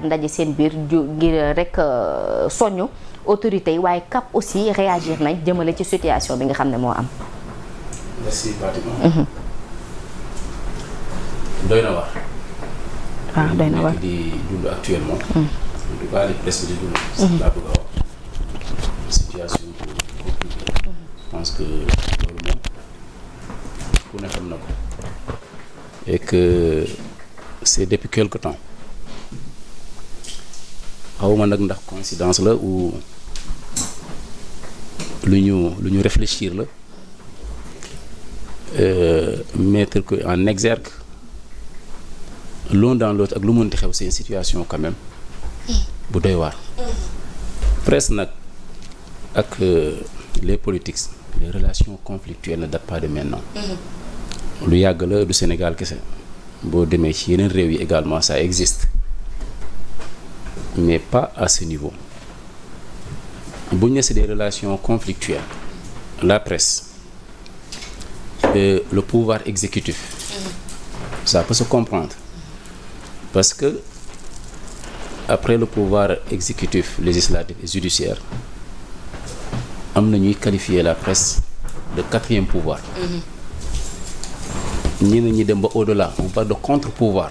ndaje seen biir ngir rek soñu autorités yi waaye CAP aussi réagir nañ jëmale ci situation bi nga xam ne moo am. merci Fatima. doy na waar. waaw doy na waar di dund actuellement. en tout cas les presse di dund. laa bëgg a wax situation compliquée. Je pense que loolu moom ku ne xam na ko. et que c'est depuis quelque temps. xawma nag ndax coïncidence la ou lu ñu réfléchir la mettre ko en exergue l'un dans l'autre ak lu mënti xew c'est une situation quand même bu doy waar. presse nag ak les politiques les relations conflictuelles ne datent pas de maintenant. lu yàgg la du Sénégal kese boo demee ci yeneen réew yi également ça existe. mais pas à ce niveau. bu ñu c'est des relations conflictuelles la presse le pouvoir exécutif ça peut se comprendre parce que après le pouvoir exécutif législatif et judiciaire am na ñuy qualifier la presse de quatrième pouvoir. ñeneen ñi dem ba au-delà on parle de contre-pouvoir.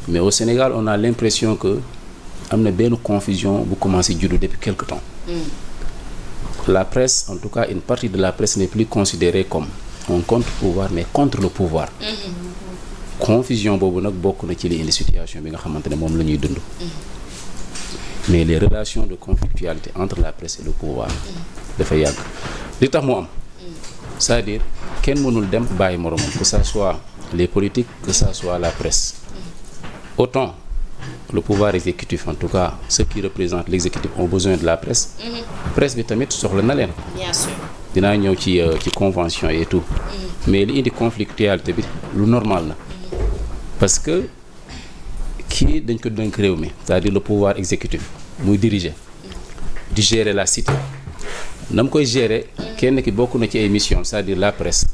mais au Sénégal on a l'impression que am na benn confusion bu commencé juddu depuis quelque temps. La presse en tout cas une partie de la presse n'est plus considérée comme un contre-pouvoir mais contre le pouvoir. Confusion boobu nag bokk na ci li indi situation bi nga xamante ne moom la ñuy dund. mais les relations de conflictualité entre la presse et le pouvoir dafa yàgg li tax mu am c'est-à-dire kenn mënul dem bàyyi moromam que ça soit les politiques que ça soit la presse. Autant le pouvoir exécutif en tout cas ceux qui représentent l'exécutif ont besoin de la presse. Presse bi tamit soxla na leen. bien sûr. dinaa ñëw ci convention et tout. mais li indi conflictualité bi lu normal la. parce que kii dañ ko dénk réew mi c'est-à-dire le pouvoir exécutif muy diriger. di gérer la cité. na mu koy gérer kenn ki bokk na ci ay missions c'est-à-dire la presse.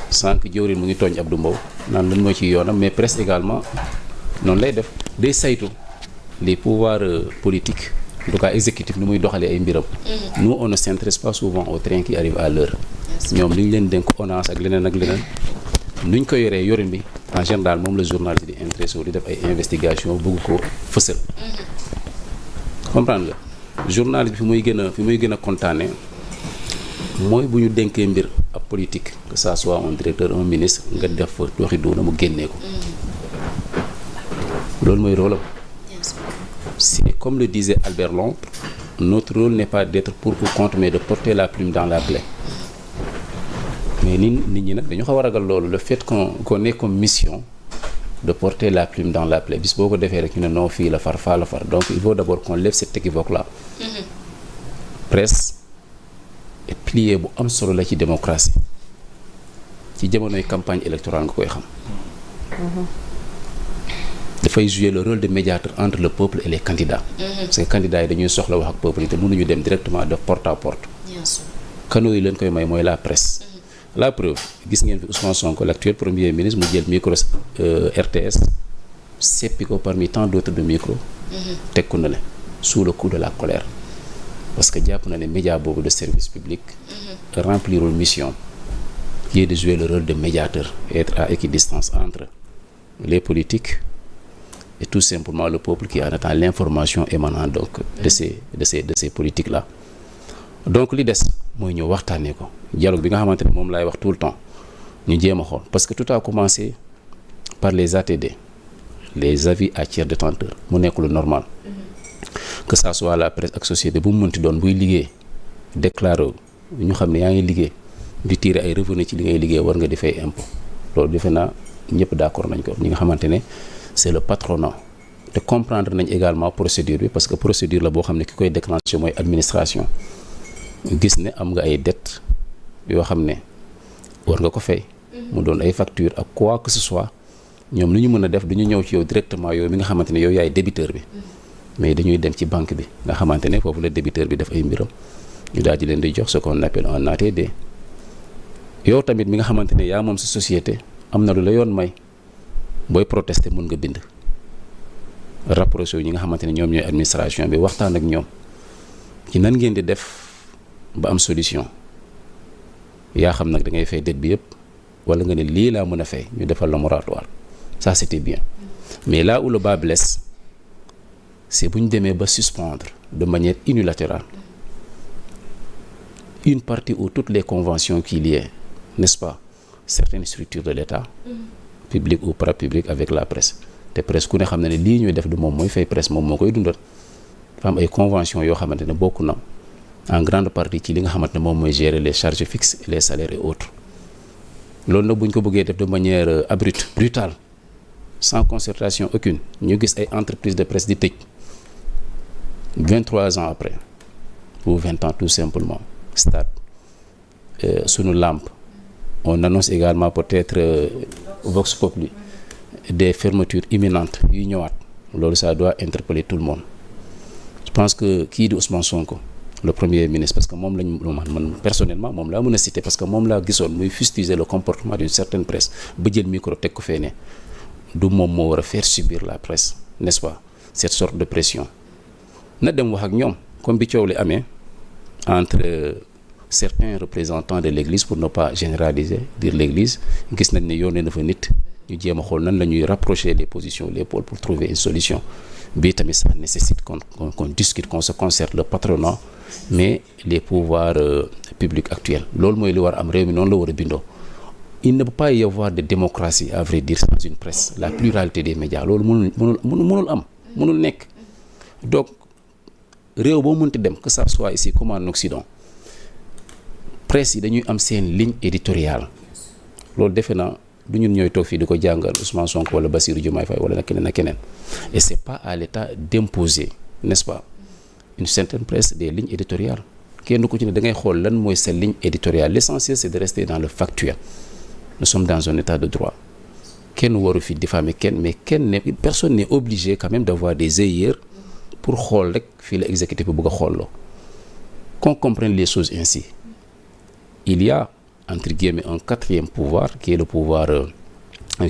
sànq jëwriñ mu ngi tooñ Abdou Mbow naan lan moo ci yoonam mais presse également noonu lay def day saytu les pouvoirs politiques en tout cas exécutifs ni muy doxalee ay mbiram. nous on ne s'intéresse pas souvent au train qui arrive à l'heure. ñoom li ñu leen dénk ONAS ak leneen nu ñu ko yoree yorin bi en général moom la journaliste di intéressé wu di def ay investigation bëgg ko fësal. comprendre nga journaliste bi fi muy gën a kontaane mooy bu ñu dénkee mbir ab politique que ça soit un directeur un ministre nga def fa waxi doona mu génnee ko loolu mooy rôle am. C'est comme le disait Albert Londres, notre rôle n'est pas d'être pour ou contre mais de porter la plume dans la plaie. mais nit ñi nag dañu xaw a ragal loolu le fait qu'on ait comme mission de porter la plume dans la plaie bis boo ko defee rek ñu ne non fii la far faa la far donc il faut d'abord qu'on lève cet équivoque là. Presse et plié bu am solo la ci démocratie ci jamonoy campagne électorale nga koy xam. dafay jouer le rôle de médiateur entre le peuple et les candidats. parce que candidats yi dañuy soxla wax ak peuple yi te mënuñu dem directement de porte à porte. bien sûr canaux yi leen koy may mooy la presse. la preuve gis ngeen fi Ousmane Sonko l'actuel premier ministre mu jël micro RTS seppi ko parmi tant d'autres de micro. teg ko na le sous le coup de la colère. parce que jàpp na ne média boobu de service public. remplirul mission. qui est de jouer le rôle de médiateur et être à équidistance entre les politiques. et tout simplement le peuple qui en attend l'information émanant donc de ces politiques là donc li des mooy ñëw waxtaanee ko dialogue bi nga xamante ne moom laay wax tout le temps ñu jéem a xool parce que tout a commencé par les ATD les avis à tiers détenteurs mu nekk lu normal que ça soit la presse ak société bu mu mënti doon buy liggéey déclaré ñu xam ne yaa ngi liggéey di tirer ay revenus ci li ngay liggéey war nga di fay impôt loolu defe naa ñëpp d'accord nañ ko ñi nga xamante ne c'est le patronat te comprendre nañ également procédure bi parce que procédure la boo xam ne ki koy déclencher mooy administration gis ne am nga ay dettes yoo xam ne war nga ko fay mu doon ay facture ak quoi que ce soit ñoom lu ñu mën a def du ñu ñëw ci yow directement yow mi nga xamante ne yow yaay débiteur bi mais dañuy dem ci banque bi nga xamante ne foofu la débiteur bi def ay mbiram ñu daal di leen di jox ce qu'on appelle un ATD yow tamit mi nga xamante ne yaa moom sa société am na lu la yoon may booy protester mën nga bind rapproché wu ñi nga xamante ne ñoom ñooy administration bi waxtaan ak ñoom ci nan ngeen di def ba am solution yaa xam nag da ngay fay dette bi yëpp wala nga ne lii laa mën a fay ñu defal la moratoire ça c'était bien mais là où le bas blesse c'est bu ñu demee ba suspendre de manière unilatérale une partie ou toutes les conventions qu'il y ait, n'est-ce pas, certaines structures de l'État, publiques ou parapubliques avec la presse. te presse ku ne xam ne ne lii ñuy def du moom mooy fay presse moom moo koy dundal dafa am ay conventions yoo xamante ne bokk na en grande partie ci li nga xamante ne moom mooy gérer les charges fixes les salaires et autres loolu nag bu ñu ko bëggee def de manière abrupte brutale sans concertation aucune ñu gis ay entreprises de presse di tëj 23 ans après ou 20 ans tout simplement stade sunu lampe on annonce également peut-être Vox Populi des fermetures imminentes yu ñëwaat loolu ça doit interpeller tout le monde je pense que kii di Ousmane Sonko le premier ministre parce que moom lañ man personnellement moom laa mën a citer parce que moom laa gisoon muy fustiger le comportement d'une certaine presse ba jël micro teg ko fee ne du moom moo war a faire subir la presse n'est-ce pas cette sorte de pression na dem wax ak ñoom comme bi coow li amee entre certains représentants de l'église pour ne pas généraliser dire l'église gis nañ ne yónnee na fa nit ñu jéem a xool nan la ñuy rapprocher les positions les pôles pour trouver une solution bii tamit ça nécessite qu'on discute qu'on se concerte le patronat mais les pouvoirs publics actuels loolu mooy li war a am réew mi noonu la war a bindoo il ne peut pas y avoir de démocratie à vrai dire sans une presse la pluralité des médias loolu mënul nekk donc réew boo mënti dem que ça soit ici comme en Occident presse yi dañuy am seen ligne éditoriale loolu defe naa du ñun ñooy toog fii di ko jàngal Ousmane Sonko wala Bassirou Diomaye Faye wala keneen ak keneen et c'est pas à l'État d'imposer n'est-ce pas une certaine presse des lignes éditoriales kenn ku ci ne da ngay xool lan mooy sa ligne éditoriale l'essentiel c'est de rester dans le factuel nous sommes dans un état de droit kenn waru fi diffamer kenn mais personne n'est obligé quand même d'avoir des œillères pour xool rek fii la exécutif bi bëgg a xooloo qu'on comprenne les choses ainsi il y a entre guillemets un quatrième pouvoir qui est le pouvoir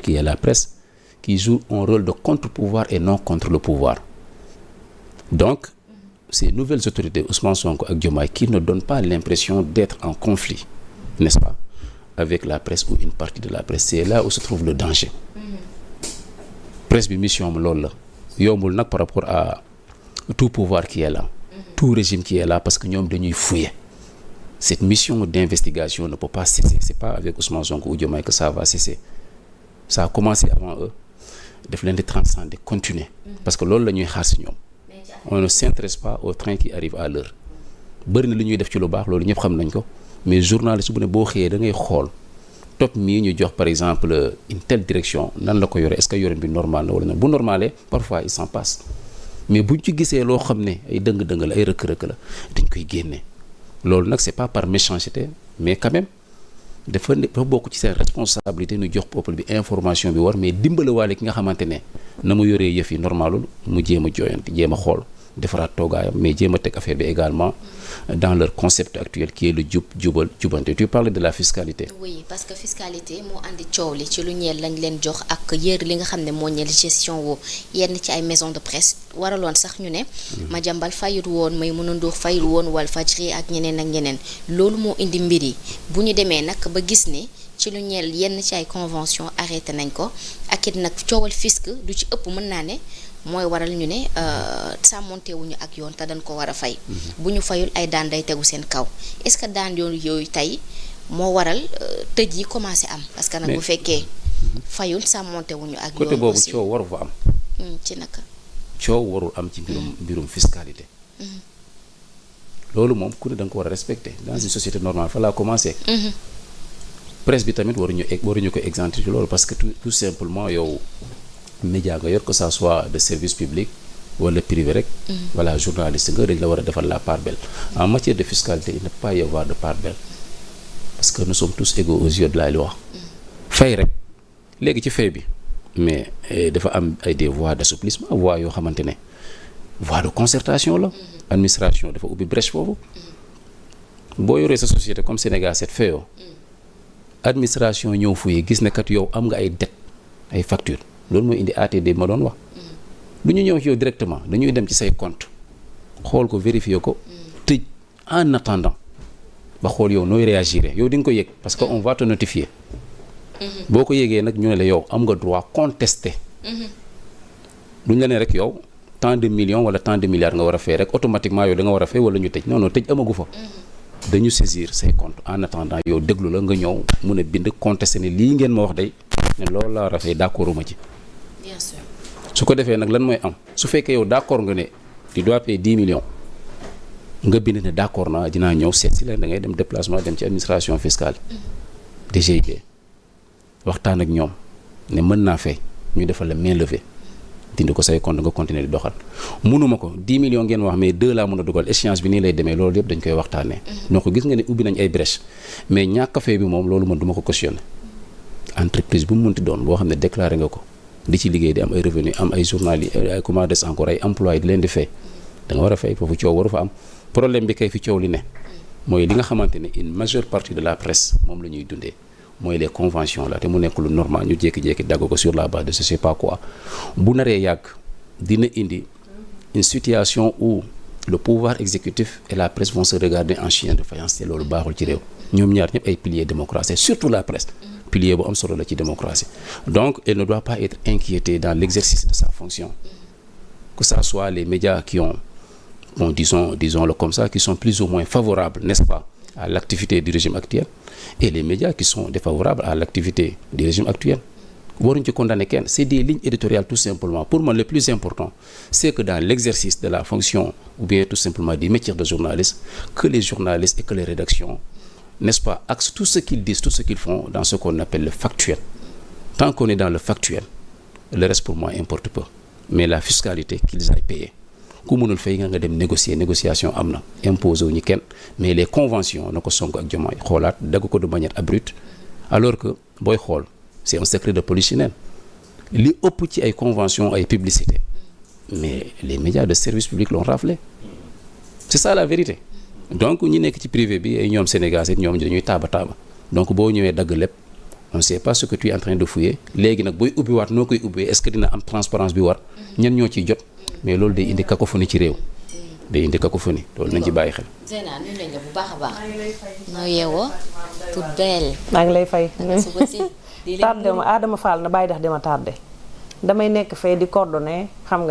qui est la presse qui joue un rôle de contre-pouvoir et non contre le pouvoir donc ces nouvelles autorités Ousmane Sonko ak Diomaye qui ne donnent pas l'impression d'être en conflit n'est-ce pas avec la presse ou une partie de la presse c'est là où se trouve le danger presse bi mission am loolu la yombul nag par rapport à tout pouvoir qui est là tout régime qui est là parce que ñoom dañuy fouiller cette mission d'investigation ne peut pas cesser c'est pas avec Ousmane Sonko ou Diomaye que ça va cesser ça a commencé avant eux daf leen di transcender continuer parce que loolu la ñuy xaar ci ñoom on ne s'intéresse pas au train qui arrive à l'heure bëri na li ñuy def ci lu baax loolu ñëpp xam nañ ko mais journaliste bu ne boo xëyee da ngay xool top mii ñu jox par exemple une telle direction nan la ko yore est-ce que yoreen bi normal na wala non bu normalé parfois il s'en passe mais buñ ci gisee loo xam ne ay dëng-dëng la ay rëkk-rëkk la dañ koy génne loolu nag c'est pas par méchanceté mais quand même dafa bokk ci seen responsabilité nu jox peuple bi information bi war mais dimbale waale ki nga xamante ne na mu yoree yëf yi normalul mu jéem a jooyanti jéem a xool defaraat toogaayam mais jéem a teg affaire bi également dans leur concept actuel qui est le jubal jubante tu parles de la fiscalité. oui parce que fiscalité moo andi coow li ci lu ñeel lañ leen jox ak yër li nga xam ne moo ñeel gestion woo yenn ci ay maison de presse waraloon sax ñu ne. Madiambal fayul woon Maïmouna Ndour fayul woon Walfadjri ak ñeneen ak ñeneen loolu moo indi mbir yi bu ñu demee nag ba gis ne ci lu ñeel yenn ci ay convention arrêté nañ ko ak it nag coowal fisc du ci ëpp mën naa ne. mooy waral ñu ne sàmmontewuñu ak yoon te dañ ko war a fay bu ñu fayul ay daan day tegu seen kaw est-ce que daan yoon yooyu tey moo waral tëj yi commencé am parce que nag bu fekkee fayul sàmmontewuñu ak yoon côté boobu coow waru fa am ci naka coow warul am ci mbirum fiscalité loolu moom ku ne da nga ko war a respecter dans une société normale fa laa commencé presse bi tamit waruñu ko exempter ci loolu parce que tout simplement yow média nga yor que ça soit de service public wala privé rek voilà journaliste nga dañ la war a defal la part belle en matière de fiscalité il ne peut pas y avoir de part belle parce que nous sommes tous égaux aux yeux de la loi fay rek léegi ci fay bi mais dafa am ay des voies d'assouplissement voies yoo xamante ne voie de concertation la administration dafa ubbi brèche foofu boo yoree sa société comme Sénégal set fayoo administration ñëw fuye gis ne kat yow am nga ay dette ay facture loolu mooy indi ATD ma doon wax du ñu ñëw ci yow directement dañuy dem ci say compte xool ko vérifier ko tëj en attendant ba xool yow nooy réagir yow di nga ko yëg parce que on va te notifier boo ko yëgee nag ñu ne la yow am nga droit contester duñ la ne rek yow tant de millions wala tant de milliards nga war a fay rek automatiquement yow da nga war a fay wala ñu tëj non non tëj amagu fa dañu saisir say compte en attendant yow déglu la nga ñëw mun a bind contester ne lii ngeen ma wax day ne loolu laa war a fay d'accorduma ci bien sûr su ko defee nag lan mooy am su fekkee yow d'accord nga ne tu dois payer 10 millions nga bind ne d'accord naa dinaa ñëw seet si leen da ngay dem déplacement dem ci administration fiscale DGIP waxtaan ak ñoom ne mën naa fay ñu defal la main levée dindi ko say compte nga continuer di doxal mënuma ko 10 millions ngeen wax mais 2 laa mën a dugal échéance bi nii lay demee loolu yëpp dañ koy waxtaanee. donc gis nga ne ubbi nañ ay brèche mais ñàkk a fay bi moom loolu man du ma ko cautionné entreprise bu mu mënti doon boo xam ne déclaré nga ko di ci liggéey di am ay revenu am ay journaliers ay comment des encore ay employés di leen di fay da nga war a fay foofu coow waru fa am problème bi kay fi coow li ne mooy li nga xamante ne une majeure partie de la presse moom la ñuy dundee mooy les conventions là te mu nekk lu normal ñu jékki-jékki dagg ko sur la base de je sais pas quoi bu naree yàgg dina indi une situation où le pouvoir exécutif et la presse vont se regarder en chien de faïence te loolu baaxul ci réew ñoom ñaar ñëpp ay piliers démocratie surtout la presse pilier bu am solo la ci démocratie donc elle ne doit pas être inquiétée dans l'exercice de sa fonction que ça soit les médias qui ont bon disons-le comme ça qui sont plus ou moins favorables n'est-ce pas à l'activité du régime actuel et les médias qui sont défavorables à l'activité du régime actuel waruñ ci condamner kenn c'est des lignes éditoriales tout simplement pour moi le plus important c'est que dans l'exercice de la fonction ou bien tout simplement du métier de journaliste que les journalistes et que les rédactions n'est-ce pas axent tout ce qu'ils disent tout ce qu'ils font dans ce qu'on appelle le factuel tant qu'on est dans le factuel le reste pour moi importe peu mais la fiscalité qu'ils aillent payer ku mënul fay nga dem négociation am na imposé wu ñu kenn mais les conventions na ko Sonko ak Diomaye xoolaat dagg ko de manière abrupte alors que booy xool c'est un secret de polichinelle li ëpp ci ay conventions ay publicité mais les médias de service public l'ont raflé c'est ça la vérité donc ñi nekk ci privé bi ay ñoom Sénégal it ñoom dañuy taaba donc boo ñëwee dagg lépp on sait pas ce que tu es en train de fouiller léegi nag booy ubbiwaat noo koy ubbee est-ce que dina am transparence bi war ñen ñoo ciy jot mais loolu day indi cacophonie ci réew day indi cacophonie loolu nañ ci bàyyi xel. Zeyna nuyu nañ la bu baax a baax. noo yeewoo. toute belle. maa ngi lay fay. suba si tardé ma Adama Fall na bàyyi dex dama tardé damay nekk fee di coordonné xam nga